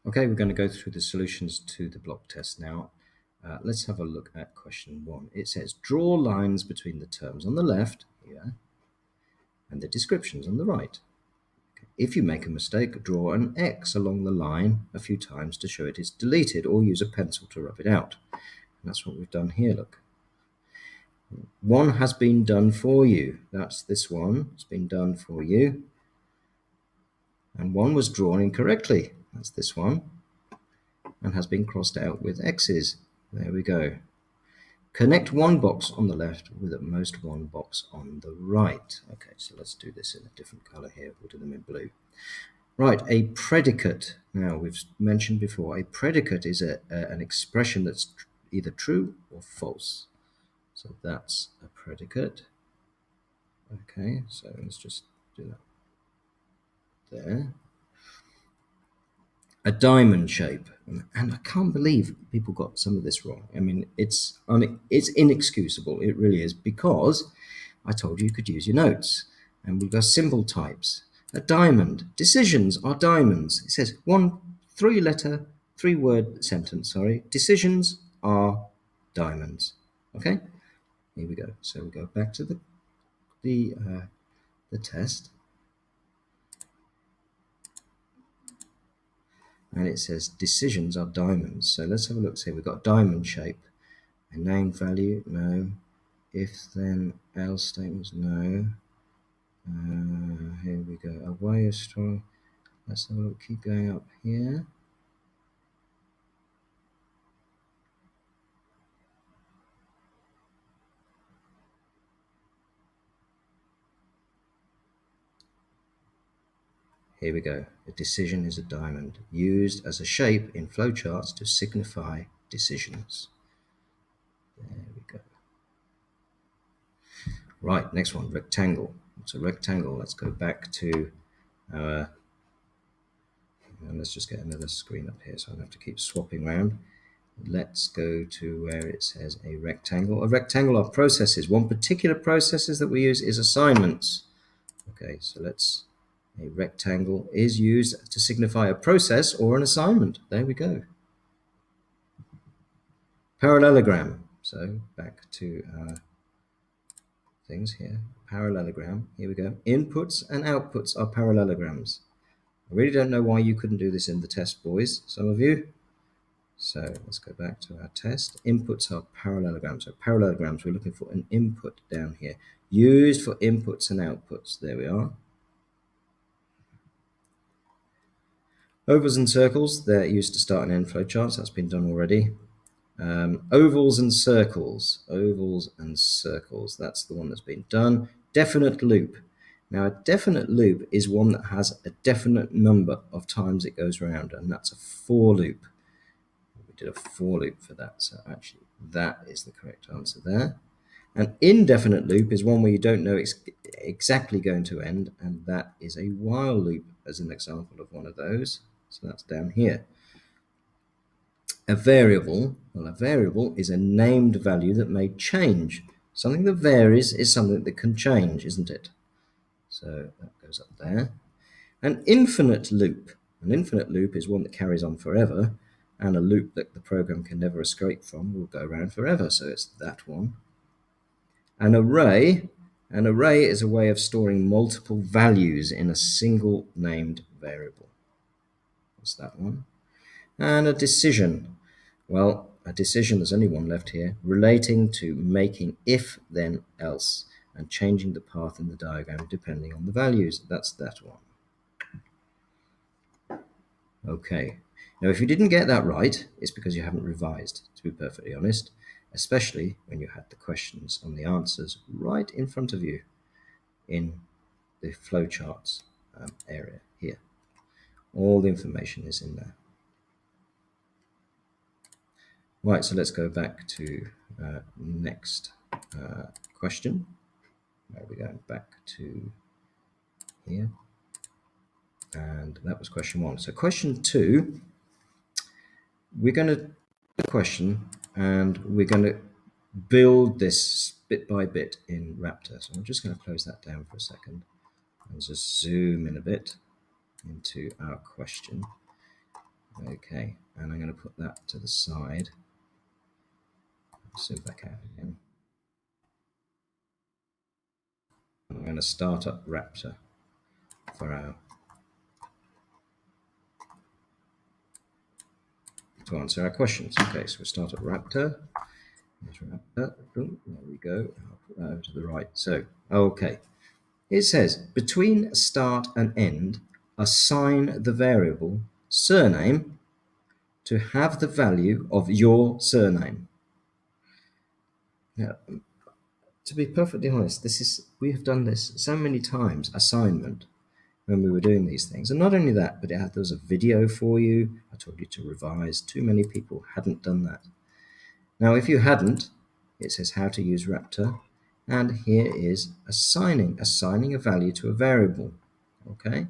Okay, we're going to go through the solutions to the block test now. Let's have a look at question 1. It says, draw lines between the terms on the left here and the descriptions on the right. Okay. If you make a mistake, draw an X along the line a few times to show it is deleted, or use a pencil to rub it out. And that's what we've done here, look. One has been done for you. That's this one. It's been done for you. And one was drawn incorrectly. That's this one. And has been crossed out with X's. There we go. Connect one box on the left with at most one box on the right. Okay, so let's do this in a different color here. We'll do them in blue. Right, a predicate. Now, we've mentioned before, a predicate is an expression that's either true or false. So that's a predicate. Okay, so let's just do that there. A diamond shape, and I can't believe people got some of this wrong. I mean, it's inexcusable. It really is, because I told you could use your notes, and we've got symbol types. A diamond. Decisions are diamonds. It says 3-word sentence. Sorry. Decisions are diamonds. Okay. Here we go. So we go back to the test. And it says decisions are diamonds. So let's have a look. Say we've got a diamond shape. A named value, no. If then else statements, no. Here we go. A way of strong. Let's have a look. Keep going up here. Here we go. A decision is a diamond, used as a shape in flowcharts to signify decisions. There we go. Right, next one, rectangle. It's a rectangle. Let's go back to our, and let's just get another screen up here so I don't have to keep swapping around. Let's go to where it says a rectangle. A rectangle are processes. One particular processes that we use is assignments. Okay, so a rectangle is used to signify a process or an assignment. There we go. Parallelogram. So back to our things here. Parallelogram. Here we go. Inputs and outputs are parallelograms. I really don't know why you couldn't do this in the test, boys. Some of you. So let's go back to our test. Inputs are parallelograms. So parallelograms, we're looking for an input down here. Used for inputs and outputs. There we are. Ovals and circles, they're used to start and end flowcharts. That's been done already. Ovals and circles. Ovals and circles. That's the one that's been done. Definite loop. Now, a definite loop is one that has a definite number of times it goes around, and that's a for loop. We did a for loop for that, so actually that is the correct answer there. An indefinite loop is one where you don't know it's exactly going to end, and that is a while loop as an example of one of those. So that's down here. A variable, well, a variable is a named value that may change. Something that varies is something that can change, isn't it? So that goes up there. An infinite loop. An infinite loop is one that carries on forever, and a loop that the program can never escape from will go around forever. So it's that one. An array is a way of storing multiple values in a single named variable. What's that one? And a decision. Well, a decision, there's only one left here, relating to making if, then, else, and changing the path in the diagram depending on the values. That's that one. Okay. Now, if you didn't get that right, it's because you haven't revised, to be perfectly honest, especially when you had the questions and the answers right in front of you in the flowcharts area here. All the information is in there. Right, so let's go back to next question. Where are we going? Back to here. And that was question 1. So question 2, we're going to do the question and we're going to build this bit by bit in Raptor. So I'm just going to close that down for a second and just zoom in a bit into our question. Okay, and I'm going to put that to the side. Zoom back out again. I'm going to start up Raptor for our to answer our questions. Okay, so we start up Raptor. There we go. I'll put that over to the right. So, okay. It says, between start and end, assign the variable surname to have the value of your surname. Now, to be perfectly honest, we have done this so many times, assignment, when we were doing these things. And not only that, but there was a video for you. I told you to revise. Too many people hadn't done that. Now, if you hadn't, it says how to use Raptor. And here is assigning a value to a variable. Okay?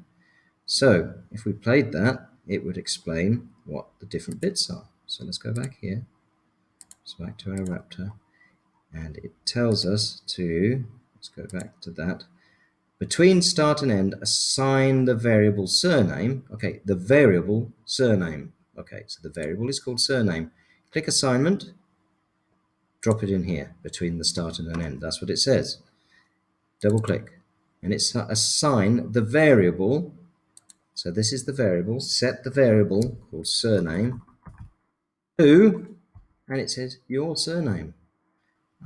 So if we played that, it would explain what the different bits are. So let's go back here. It's back to our Raptor. And it tells us to, let's go back to that. Between start and end, assign the variable surname. Okay, the variable surname. Okay, so the variable is called surname. Click assignment. Drop it in here between the start and an end. That's what it says. Double click. And it's assign the variable. So this is the variable. Set the variable called surname to, and it says your surname.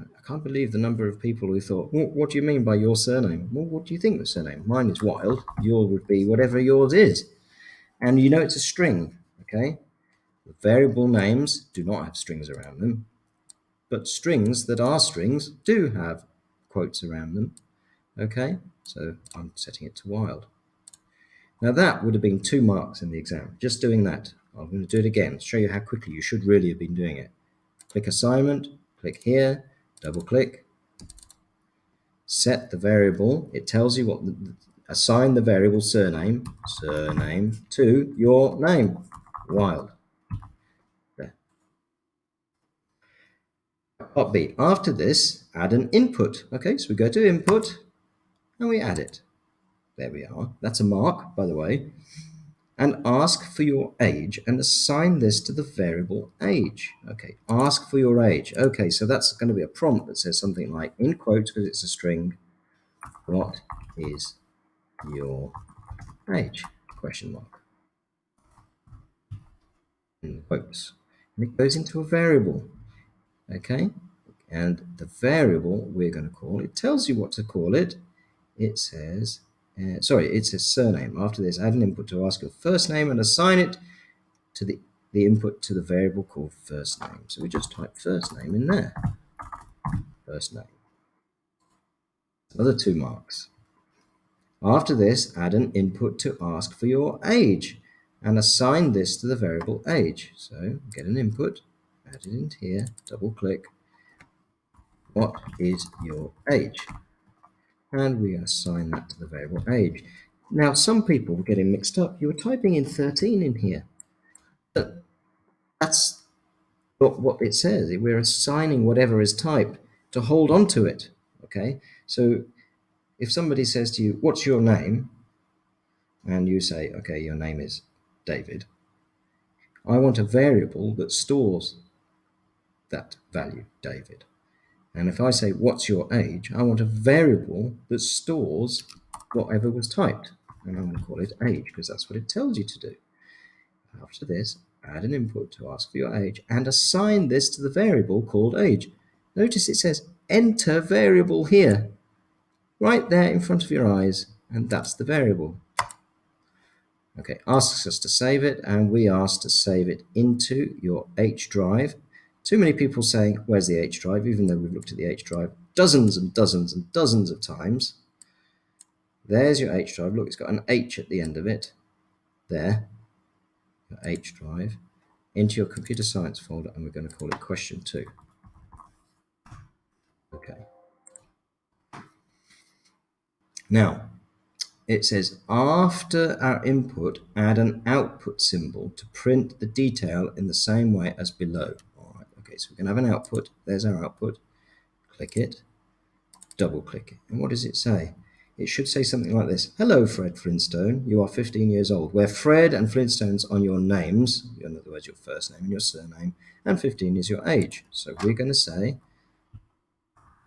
I can't believe the number of people who thought, well, what do you mean by your surname? Well, what do you think the surname? Mine is Wild. Yours would be whatever yours is. And you know it's a string, okay? The variable names do not have strings around them, but strings that are strings do have quotes around them, okay? So I'm setting it to Wild. Now that would have been 2 marks in the exam, just doing that. I'm going to do it again, show you how quickly you should really have been doing it. Click assignment, click here, double click, set the variable. It tells you what, assign the variable surname to your name, Wild. There. Part B, after this, add an input. Okay, so we go to input and we add it. There we are. That's a mark, by the way. And ask for your age and assign this to the variable age. Okay, ask for your age. Okay, so that's going to be a prompt that says something like, in quotes, because it's a string, what is your age? Question mark. In quotes. And it goes into a variable. Okay, and the variable we're going to call, it tells you what to call it. It says, it says surname. After this, add an input to ask your first name and assign it to the input to the variable called first name. So we just type first name in there. First name. Another 2 marks. After this, add an input to ask for your age and assign this to the variable age. So get an input, add it into here, double click. What is your age? And we assign that to the variable age. Now, some people were getting mixed up. You were typing in 13 in here. But that's not what it says. We're assigning whatever is typed to hold on to it. Okay? So if somebody says to you, what's your name? And you say, okay, your name is David. I want a variable that stores that value, David. And if I say, what's your age? I want a variable that stores whatever was typed. And I'm going to call it age because that's what it tells you to do. After this, add an input to ask for your age and assign this to the variable called age. Notice it says enter variable here, right there in front of your eyes, and that's the variable. Okay, asks us to save it, and we ask to save it into your H drive. Too many people saying, where's the H drive? Even though we've looked at the H drive dozens and dozens and dozens of times. There's your H drive. Look, it's got an H at the end of it. There, your H drive. Into your computer science folder, and we're going to call it question 2. Okay. Now, it says, after our input, add an output symbol to print the detail in the same way as below. All right, okay, so we're going to have an output. There's our output. Click it, double click it. And what does it say? it should say something like this. Hello, Fred Flintstone. You are 15 years old. Where Fred and Flintstone's on your names, in other words, your first name and your surname, and 15 is your age. So we're going to say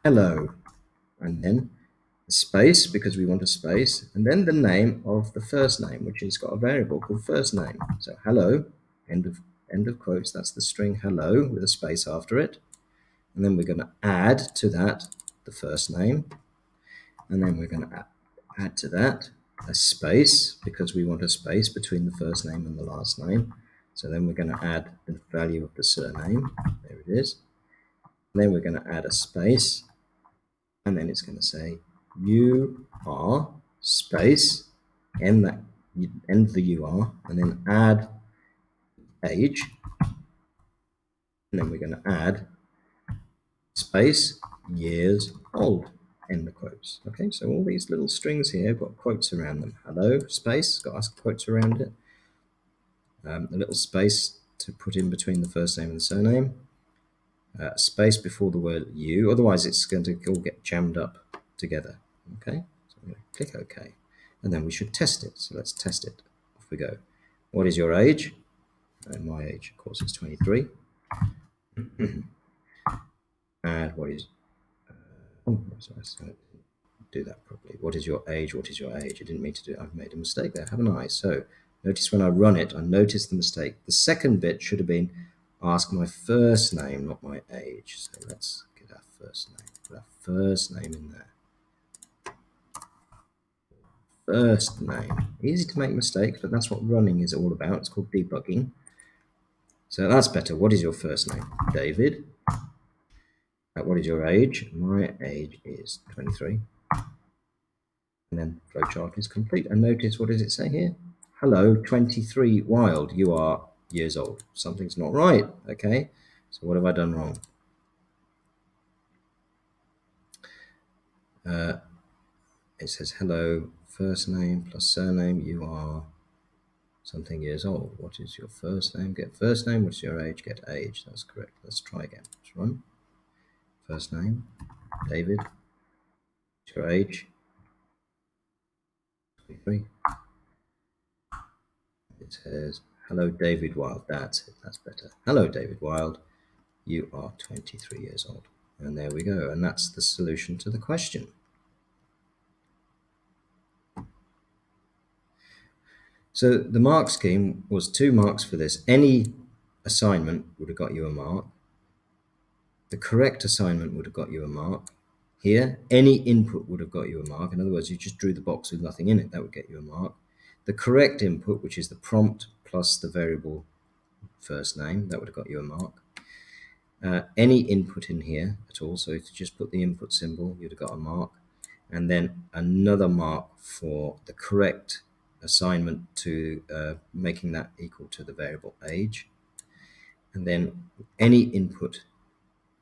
hello, and then a space, because we want a space, and then the name of the first name, which has got a variable called first name. So hello, end of quotes. That's the string hello with a space after it. And then we're going to add to that the first name. And then we're going to add to that a space, because we want a space between the first name and the last name. So then we're going to add the value of the surname. There it is. And then we're going to add a space. And then it's going to say, you are space, end the UR, and then add age. And then we're going to add space, years old, end the quotes. Okay, so all these little strings here have got quotes around them. Hello, space, got us quotes around it. A little space to put in between the first name and the surname. Space before the word you, otherwise it's going to all get jammed up together. Okay, so I'm going to click OK. And then we should test it. So let's test it. Off we go. What is your age? And my age, of course, is 23. And what is... sorry, do that properly. What is your age? What is your age? I didn't mean to do it. I've made a mistake there, haven't I? So notice when I run it, I noticed the mistake. The second bit should have been ask my first name, not my age. So let's get our first name. Put our first name in there. First name. Easy to make mistakes, but that's what running is all about. It's called debugging. So that's better. What is your first name? David. What is your age? My age is 23. And then flowchart is complete. And notice, what does it say here? Hello, 23 wild. You are years old. Something's not right. Okay, so what have I done wrong? It says hello, first name plus surname. You are something years old. What is your first name? Get first name. What's your age? Get age. That's correct. Let's try again. Let's run. First name, David. What's your age? 23. It says, hello, David Wild. That's it. That's better. Hello, David Wild. You are 23 years old. And there we go. And that's the solution to the question. So the mark scheme was 2 marks for this. Any assignment would have got you a mark. The correct assignment would have got you a mark. Here, any input would have got you a mark. In other words, you just drew the box with nothing in it. That would get you a mark. The correct input, which is the prompt plus the variable first name, that would have got you a mark. Any input in here at all, so if you just put the input symbol, you'd have got a mark. And then another mark for the correct assignment to making that equal to the variable age. And then any input,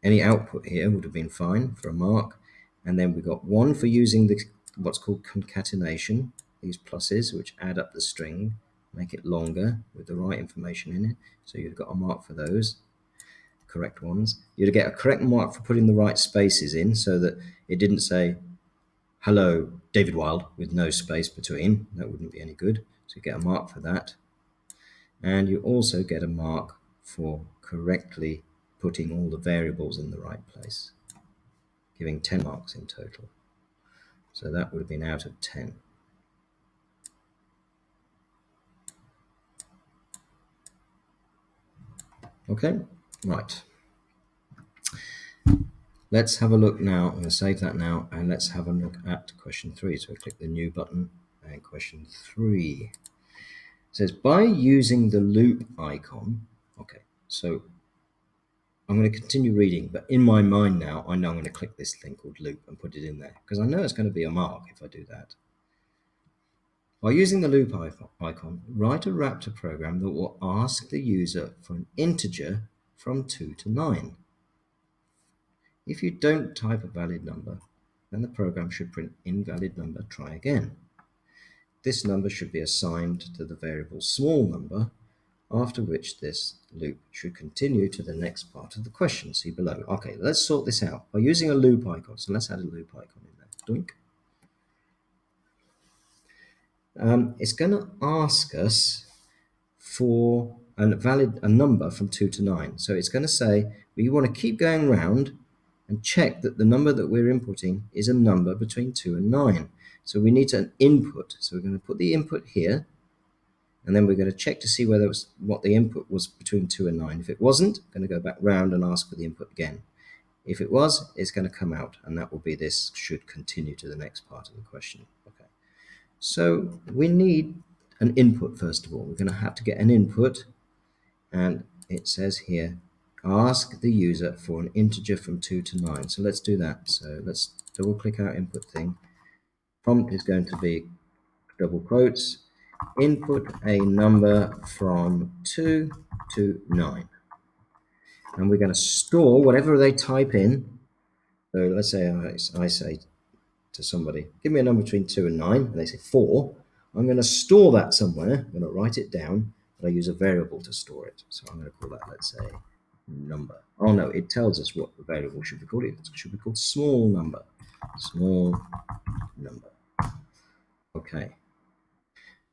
any output here would have been fine for a mark. And then we got 1 for using the what's called concatenation, these pluses, which add up the string, make it longer with the right information in it. So you've got a mark for those, correct ones. You'd get a correct mark for putting the right spaces in, so that it didn't say, hello, David Wild, with no space between. That wouldn't be any good. So you get a mark for that. And you also get a mark for correctly putting all the variables in the right place, giving 10 marks in total. So that would have been out of 10. Okay, right. Let's have a look now. I'm going to save that now, and let's have a look at question 3. So I click the new button, and question 3 says, by using the loop icon. Okay, so I'm going to continue reading, but in my mind now, I know I'm going to click this thing called loop and put it in there, because I know it's going to be a mark if I do that. By using the loop icon, write a Raptor program that will ask the user for an integer from 2 to 9. If you don't type a valid number, then the program should print invalid number, try again. This number should be assigned to the variable small number, after which this loop should continue to the next part of the question. See below. Okay, let's sort this out by using a loop icon. So let's add a loop icon in there. Doink. it's going to ask us for a number from 2 to 9. So it's going to say we want to keep going around and check that the number that we're inputting is a number between 2 and 9. So we need an input. So we're going to put the input here, and then we're going to check to see whether it was what the input was between 2 and 9. If it wasn't, I'm going to go back round and ask for the input again. If it was, it's going to come out, and that will be this should continue to the next part of the question. Okay. So we need an input first of all. We're going to have to get an input, and it says here, ask the user for an integer from 2 to 9. So let's do that. So let's double click our input thing. Prompt is going to be double quotes, input a number from 2 to 9. And we're going to store whatever they type in. So let's say I say to somebody, give me a number between 2 and 9, and they say 4. I'm going to store that somewhere. I'm going to write it down, but I use a variable to store it. So I'm going to call that, let's say, number. Oh no, it tells us what the variable should be called. It should be called small number. Small number. Okay.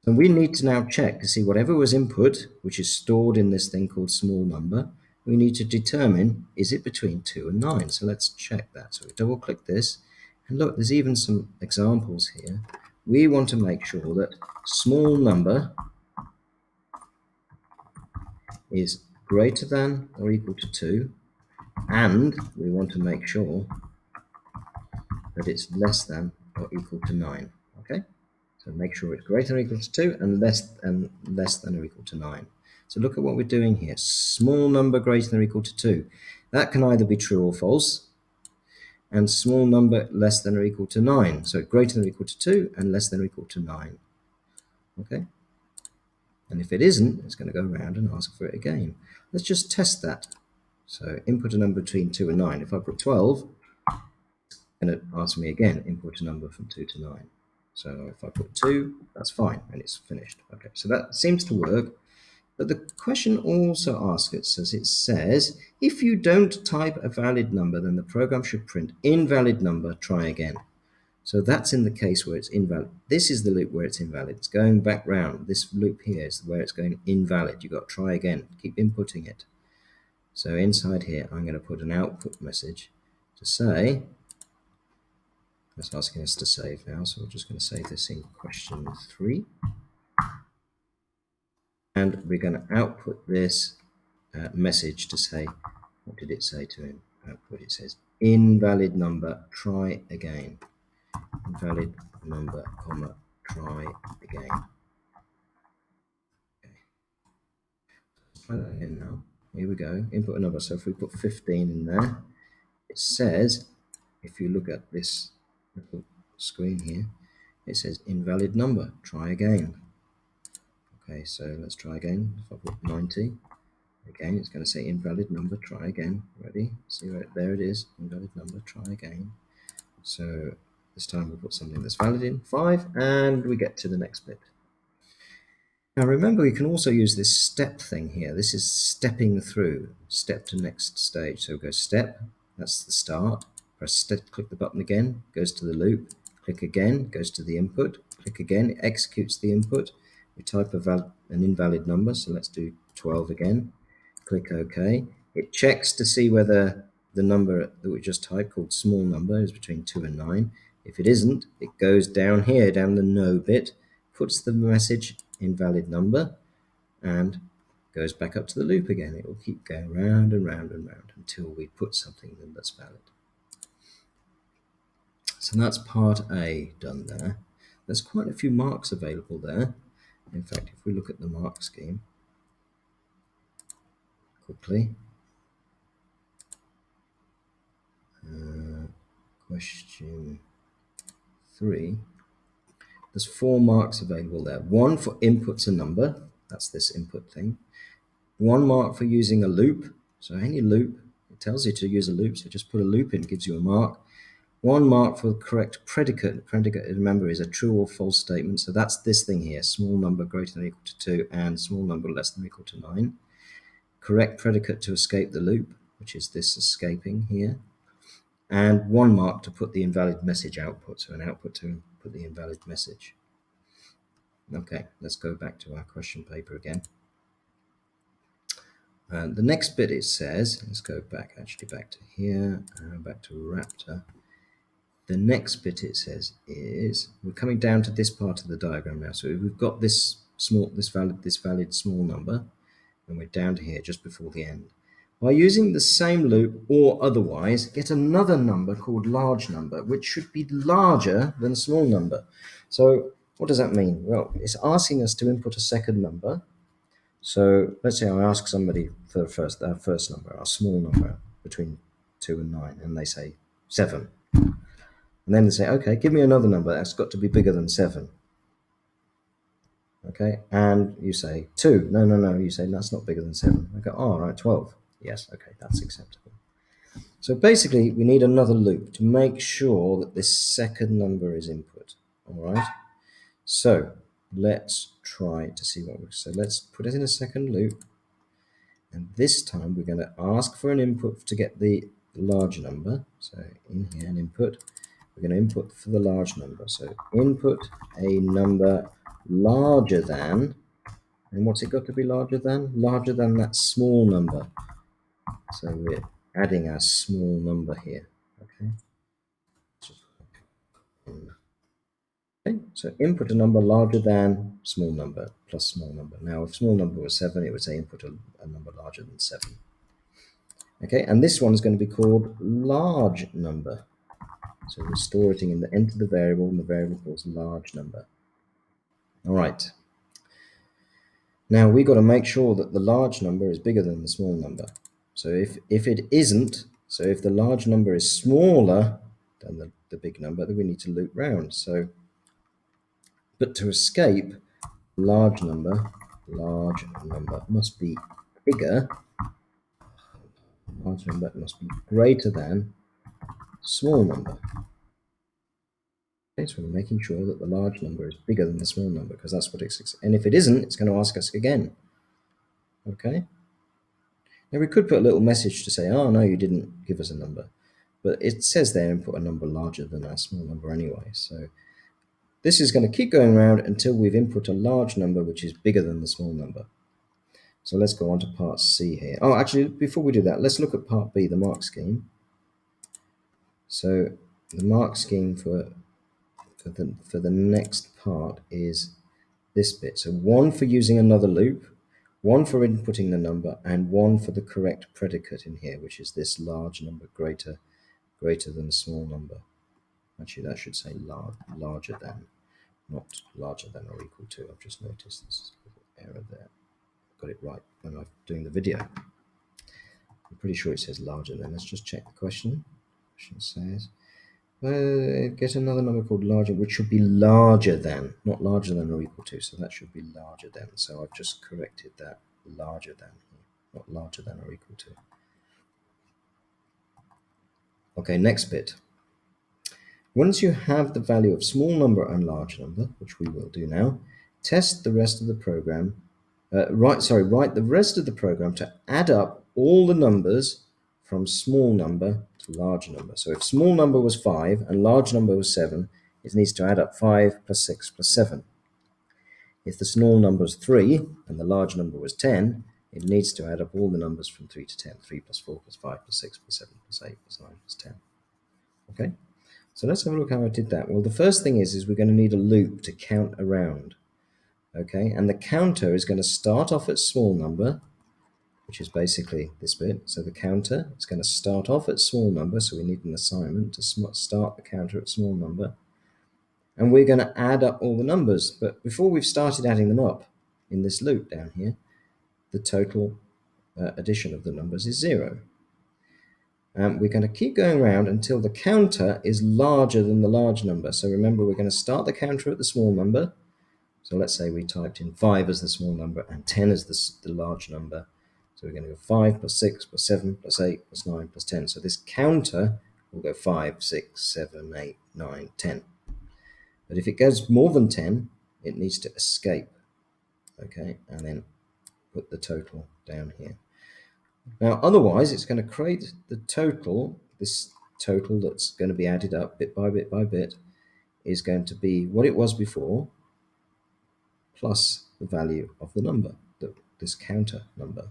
And we need to now check to see whatever was input, which is stored in this thing called small number, we need to determine, is it between 2 and 9? So let's check that. So we double click this, and look, there's even some examples here. We want to make sure that small number is greater than or equal to 2, and we want to make sure that it's less than or equal to 9. Okay? So make sure it's greater than or equal to 2 and less than or equal to 9. So look at what we're doing here. Small number greater than or equal to 2. That can either be true or false. And small number less than or equal to 9. So greater than or equal to 2 and less than or equal to 9. Okay? And if it isn't, it's going to go around and ask for it again. Let's just test that. So input a number between 2 and 9. If I put 12, it's going to ask me again, input a number from 2 to 9. So if I put 2, that's fine, and it's finished. Okay, so that seems to work. But the question also asks us, as it says, if you don't type a valid number, then the program should print invalid number, try again. So that's in the case where it's invalid. This is the loop where it's invalid. It's going back round. This loop here is where it's going invalid. You've got to try again. Keep inputting it. So inside here, I'm going to put an output message to say, it's asking us to save now, so we're just going to save this in question 3. And we're going to output this message to say, what did it say to him? Output, it says, invalid number, try again. Invalid number, comma, try again. Okay. Try that again now. Here we go, input a number. So if we put 15 in there, it says, if you look at this little screen here, it says invalid number, try again. Okay, so let's try again. If I put 90, again, it's going to say invalid number, try again. Ready? See right there it is, invalid number, try again. So this time we'll put something that's valid in, 5, and we get to the next bit. Now remember, we can also use this step thing here. This is stepping through, step to next stage. So we go step, that's the start. Press step, click the button again, goes to the loop. Click again, goes to the input. Click again, it executes the input. We type an invalid number, so let's do 12 again. Click OK. It checks to see whether the number that we just typed, called small number, is between 2 and 9. If it isn't, it goes down here, down the no bit, puts the message invalid number, and goes back up to the loop again. It will keep going round and round and round until we put something that's valid. So that's part A done there. There's quite a few marks available there. In fact, if we look at the mark scheme quickly, question 3, there's 4 marks available there. 1 for inputs a number, that's this input thing. 1 mark for using a loop, so any loop, it tells you to use a loop, so just put a loop in, it gives you a mark. 1 mark for the correct predicate. Predicate, remember, is a true or false statement, so that's this thing here, small number greater than or equal to 2 and small number less than or equal to 9. Correct predicate to escape the loop, which is this escaping here. And 1 mark to put the invalid message output, so an output to put the invalid message. Okay, let's go back to our question paper again. The next bit it says, let's go back to here, back to Raptor. The next bit it says is, we're coming down to this part of the diagram now. So we've got this valid small number, and we're down to here just before the end. By using the same loop or otherwise, get another number called large number, which should be larger than small number. So what does that mean? Well, it's asking us to input a second number. So let's say I ask somebody for our first number, our small number between 2 and 9, and they say 7. And then they say, okay, give me another number that's got to be bigger than 7. Okay, and you say 2. No. You say that's not bigger than 7. I go, oh, all right, 12. Yes, okay, that's acceptable. So basically, we need another loop to make sure that this second number is input. All right. So let's try to see what works. So let's put it in a second loop. And this time we're going to ask for an input to get the large number. So in here, an input. We're going to input for the large number. So input a number larger than, and what's it got to be larger than? Larger than that small number. So we're adding our small number here. Okay. Okay, so input a number larger than small number plus small number. Now, if small number was 7, it would say input a number larger than 7. Okay, and this one is going to be called large number. So we're storing in the enter the variable, and the variable calls large number. All right. Now we've got to make sure that the large number is bigger than the small number. So if it isn't, so if the large number is smaller than the big number, then we need to loop round. So, but to escape, large number must be bigger. Large number must be greater than small number. Okay, so we're making sure that the large number is bigger than the small number, because that's what it's, and if it isn't, it's going to ask us again. Okay. Now we could put a little message to say, oh no, you didn't give us a number, but it says there input a number larger than our small number anyway. So this is going to keep going around until we've input a large number which is bigger than the small number. So let's go on to part C here. Oh, actually, before we do that, let's look at part B, the mark scheme. So the mark scheme for the next part is this bit. So 1 for using another loop, 1 for inputting the number, and 1 for the correct predicate in here, which is this large number greater than small number. Actually, that should say larger than, not larger than or equal to. I've just noticed this error there. Got it right when I'm doing the video. I'm pretty sure it says larger than. Let's just check the question. The question says, get another number called larger, which should be larger than, not larger than or equal to. So that should be larger than. So I've just corrected that, larger than, not larger than or equal to. Okay, next bit. Once you have the value of small number and large number, which we will do now, test the rest of the program. Write the rest of the program to add up all the numbers from small number to large number. So if small number was 5 and large number was 7, it needs to add up 5 plus 6 plus 7. If the small number was 3 and the large number was 10, it needs to add up all the numbers from 3 to 10. 3 plus 4 plus 5 plus 6 plus 7 plus 8 plus 9 plus 10. Okay, so let's have a look how I did that. Well, the first thing is we're going to need a loop to count around. Okay, and the counter is going to start off at small number, which is basically this bit. So the counter is going to start off at small number, so we need an assignment to start the counter at small number. And we're going to add up all the numbers. But before we've started adding them up in this loop down here, the total addition of the numbers is 0. We're going to keep going around until the counter is larger than the large number. So remember, we're going to start the counter at the small number. So let's say we typed in 5 as the small number and 10 as the large number. So we're going to go 5 plus 6 plus 7 plus 8 plus 9 plus 10. So this counter will go 5, 6, 7, 8, 9, 10. But if it goes more than 10, it needs to escape. Okay, and then put the total down here. Now, otherwise, it's going to create the total. This total that's going to be added up bit by bit by bit is going to be what it was before, plus the value of the number, this counter number,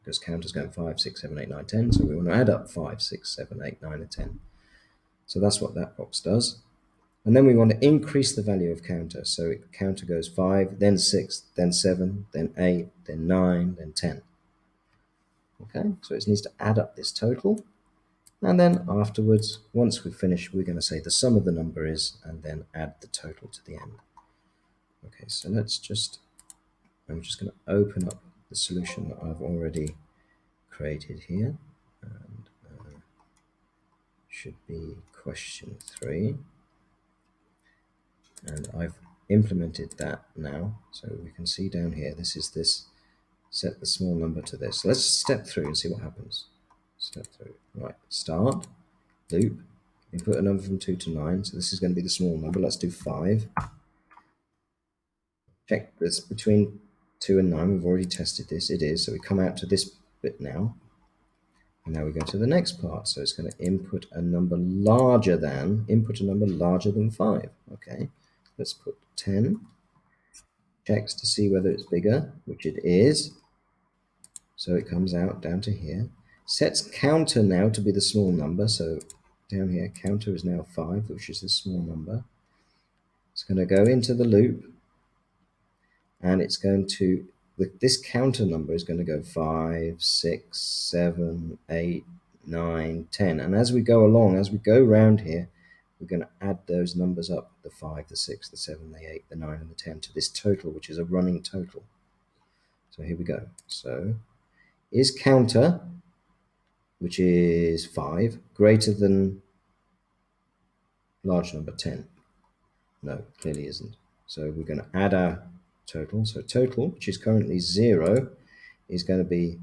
because counter's going 5, 6, 7, 8, 9, 10, so we want to add up 5, 6, 7, 8, 9, and 10. So that's what that box does. And then we want to increase the value of counter. So counter goes 5, then 6, then 7, then 8, then 9, then 10. Okay, so it needs to add up this total. And then afterwards, once we've finished, we're going to say the sum of the number is, and then add the total to the end. Okay, so I'm just going to open up the solution that I've already created here. And should be question 3. And I've implemented that now. So we can see down here, this is this, set the small number to this. So let's step through and see what happens. Step through. Right, start, loop, input a number from 2 to 9. So this is going to be the small number. Let's do 5. Check this between 2 and 9. We've already tested this. It is. So we come out to this bit now. And now we go to the next part. So it's going to input a number larger than 5. Okay. Let's put 10. Checks to see whether it's bigger, which it is. So it comes out down to here. Sets counter now to be the small number. So down here, counter is now 5, which is the small number. It's going to go into the loop. And it's going to, this counter number is going to go 5, 6, 7, 8, 9, 10. And as we go along, as we go around here, we're going to add those numbers up, the 5, the 6, the 7, the 8, the 9, and the 10 to this total, which is a running total. So here we go. So is counter, which is 5, greater than large number 10? No, clearly isn't. So we're going to add our total. So total, which is currently 0, is going to be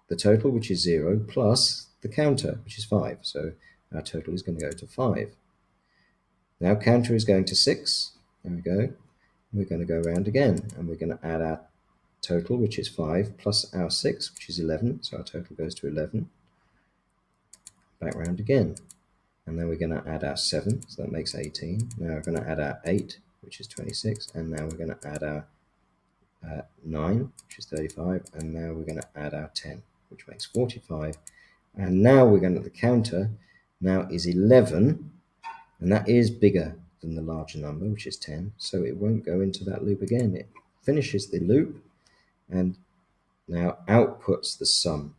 the total, which is 0, plus the counter, which is 5. So our total is going to go to 5. Now counter is going to 6. There we go. We're going to go around again, and we're going to add our total, which is 5, plus our 6, which is 11. So our total goes to 11. Back round again. And then we're going to add our 7, so that makes 18. Now we're going to add our 8, which is 26. And now we're going to add our 9, which is 35. And now we're going to add our 10, which makes 45. And now we're going to, the counter now is 11. And that is bigger than the larger number, which is 10. So it won't go into that loop again. It finishes the loop and now outputs the sum.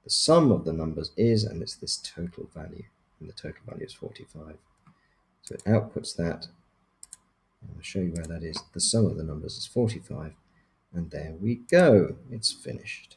The sum of the numbers is, and it's this total value. And the total value is 45. So it outputs that. I'll show you where that is. The sum of the numbers is 45. And there we go. It's finished.